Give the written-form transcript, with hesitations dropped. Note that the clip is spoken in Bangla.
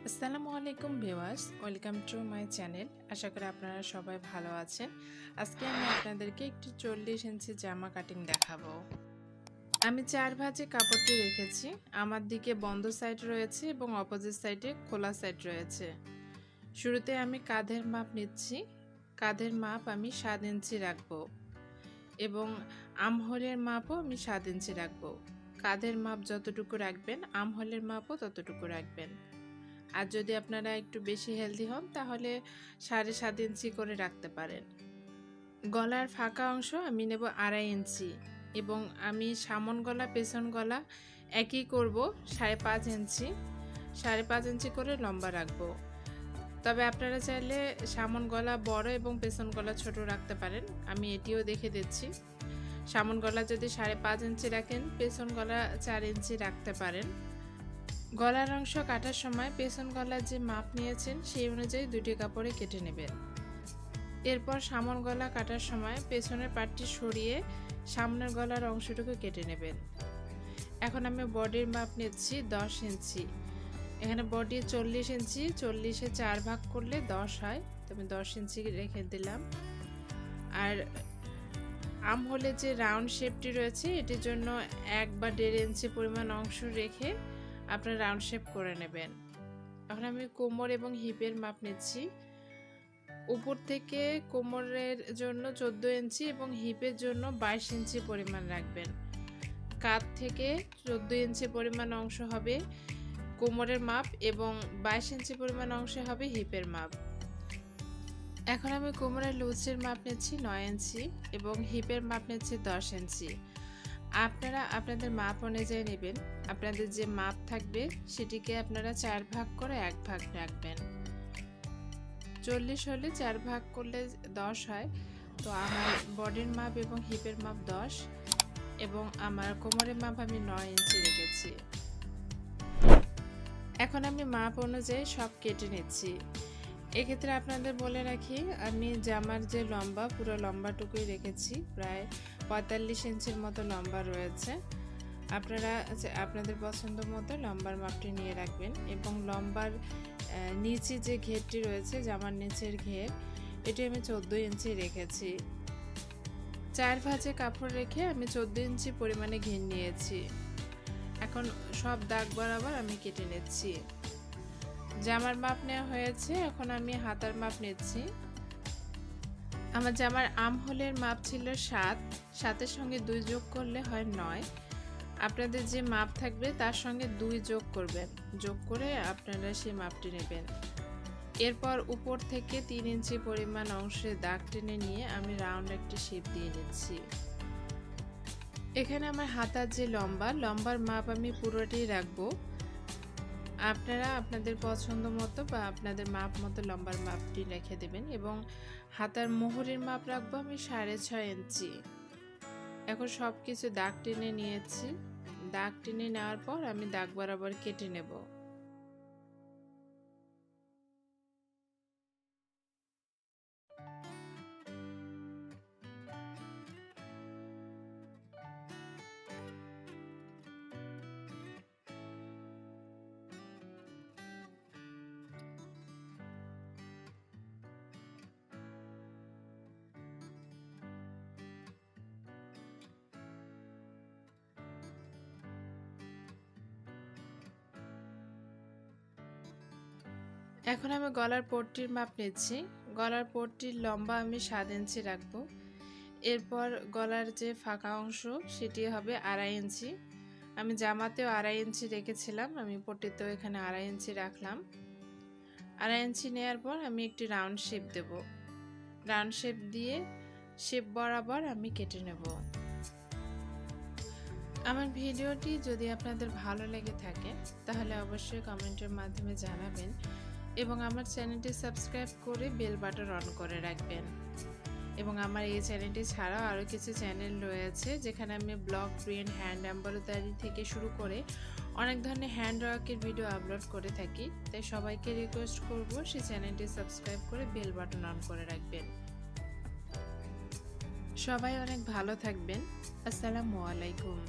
আসসালামু আলাইকুম viewers, welcome to my channel. আশা করি আপনারা সবাই ভালো আছেন। আজকে আমি আপনাদেরকে একটি 40 ইঞ্চি জামা কাটিং দেখাবো। আমি 4 ভাঁজে কাপড়টি রেখেছি। আমার দিকে বন্ধ সাইড রয়েছে এবং অপোজিট সাইডে খোলা সাইড রয়েছে। শুরুতে আমি কাঁধের মাপ নিচ্ছি। কাঁধের মাপ আমি 7 ইঞ্চি রাখবো এবং আর্মহোলের মাপও আমি 7 ইঞ্চি রাখবো। কাঁধের মাপ যতটুকু রাখবেন, আর্মহোলের মাপও ততটুকু রাখবেন। আর যদি আপনারা একটু বেশি হেলদি হন তাহলে 7.5 ইঞ্চি করে রাখতে পারেন। গলার ফাঁকা অংশ আমি নেব 2.5 ইঞ্চি এবং আমি সামন গলা পেছন গলা একই করব 5.5 ইঞ্চি। 5.5 ইঞ্চি করে লম্বা রাখবো। তবে আপনারা চাইলে সামন গলা বড় এবং পেছন গলা ছোট রাখতে পারেন। আমি এটিও দেখে দিচ্ছি। সামন গলা যদি 5.5 ইঞ্চি রাখেন, পেছন গলা 4 ইঞ্চি রাখতে পারেন। গলার অংশ কাটার সময় পেছন গলার যে মাপ নিয়েছেন সেই অনুযায়ী দুটি কাপড়ে কেটে নেবেন। এরপর সামন গলা কাটার সময় পেছনের পাটটি সরিয়ে সামনের গলার অংশটুকু কেটে নেবেন। এখন আমি বডির মাপ নিচ্ছি 10 ইঞ্চি। এখানে বডি 40 ইঞ্চি, 40-এ 4 ভাগ করলে 10 হয়, তো আমি 10 ইঞ্চি রেখে দিলাম। আর আর্মহোলে যে রাউন্ড শেপটি রয়েছে এটির জন্য 1 বা 1.5 ইঞ্চি পরিমাণ অংশ রেখে আপনারা রাউন্ড শেপ করে নেবেন। এখন আমি কোমর এবং হিপের মাপ নিচ্ছি। উপর থেকে কোমরের জন্য 14 ইঞ্চি এবং হিপের জন্য 22 ইঞ্চি পরিমাণ রাখবেন। কাঁধ থেকে 14 ইঞ্চি পরিমাণ অংশ হবে কোমরের মাপ এবং 22 ইঞ্চি পরিমাণ অংশ হবে হিপের মাপ। এখন আমি কোমরের লুজের মাপ নিচ্ছি 9 ইঞ্চি এবং হিপের মাপ নিচ্ছি 10 ইঞ্চি। আপনারা আপনাদের মাপ অনুযায়ী নেবেন। আপনাদের যে মাপ থাকবে সেটিকে আপনারা 4 ভাগ করে 1 ভাগ রাখবেন। 40 হলে 4 ভাগ করলে 10 হয়, তো আমার বডির মাপ এবং হিপের মাপ 10 এবং আমার কোমরের মাপ আমি 9 ইঞ্চি রেখেছি। এখন আমি মাপ অনুযায়ী সব কেটে নিচ্ছি। এক্ষেত্রে আপনাদের বলে রাখি, আমি জামার যে লম্বা পুরো লম্বাটুকুই রেখেছি, প্রায় 45 ইঞ্চির মতো লম্বা রয়েছে। আপনারা আপনাদের পছন্দ মতো লম্বার মাপটি নিয়ে রাখবেন এবং লম্বার নিচে যে ঘেরটি রয়েছে, জামার নিচের ঘের, এটি আমি 14 ইঞ্চি রেখেছি। 4 ভাঁজে কাপড় রেখে আমি 14 ইঞ্চি পরিমাণে ঘের নিয়েছি। এখন সব দাগ বরাবর আমি কেটে নিচ্ছি। জামার মাপ নেওয়া হয়েছে, এখন আমি হাতার মাপ নিচ্ছি। আমার জামার আর্মহোলের মাপ ছিল 7, 7-এর সঙ্গে 2 যোগ করলে হয় 9। আপনাদের যে মাপ থাকবে তার সঙ্গে 2 যোগ করবেন, যোগ করে আপনারা সেই মাপটি নেবেন। এরপর উপর থেকে 3 ইঞ্চি পরিমাণ অংশে দাগ টেনে নিয়ে আমি রাউন্ড একটি শেপ দিয়ে নিচ্ছি। এখানে আমার হাতার যে লম্বার মাপ আমি পুরোটাই রাখবো। আপনারা আপনাদের পছন্দ মতো বা আপনাদের মাপ মতো লম্বার মাপটি রেখে দেবেন এবং হাতার মোহরের মাপ রাখবো আমি 6.5 ইঞ্চি। এখন সব কিছু দাগ টেনে নিয়েছি। দাগ টেনে নেওয়ার পর আমি দাগ বরাবর কেটে নেব। এখন আমি গলার পট্টির মাপ নিচ্ছি। গলার পট্টির লম্বা আমি 7 ইঞ্চি রাখবো। এরপর গলার যে ফাঁকা অংশ সেটি হবে 2.5 ইঞ্চি। আমি জামাতেও 2.5 ইঞ্চি রেখেছিলাম, আমি পট্টিতেও এখানে 2.5 ইঞ্চি রাখলাম। 2.5 ইঞ্চি নেওয়ার পর আমি একটি রাউন্ড শেপ দেব। রাউন্ড শেপ দিয়ে শেপ বরাবর আমি কেটে নেব। আমার ভিডিওটি যদি আপনাদের ভালো লেগে থাকে তাহলে অবশ্যই কমেন্টের মাধ্যমে জানাবেন এবং আমার চ্যানেলটি সাবস্ক্রাইব করে বেল বাটন অন করে রাখবেন। এবং আমার এই চ্যানেলটি ছাড়াও আরও কিছু চ্যানেল রয়েছে যেখানে আমি ব্লক প্রিন্ট, হ্যান্ড এমব্রয়ডারি থেকে শুরু করে অনেক ধরনের হ্যান্ড ওয়ার্কের ভিডিও আপলোড করে থাকি। তাই সবাইকে রিকোয়েস্ট করব সেই চ্যানেলটি সাবস্ক্রাইব করে বেল বাটন অন করে রাখবেন। সবাই অনেক ভালো থাকবেন। আসসালামু আলাইকুম।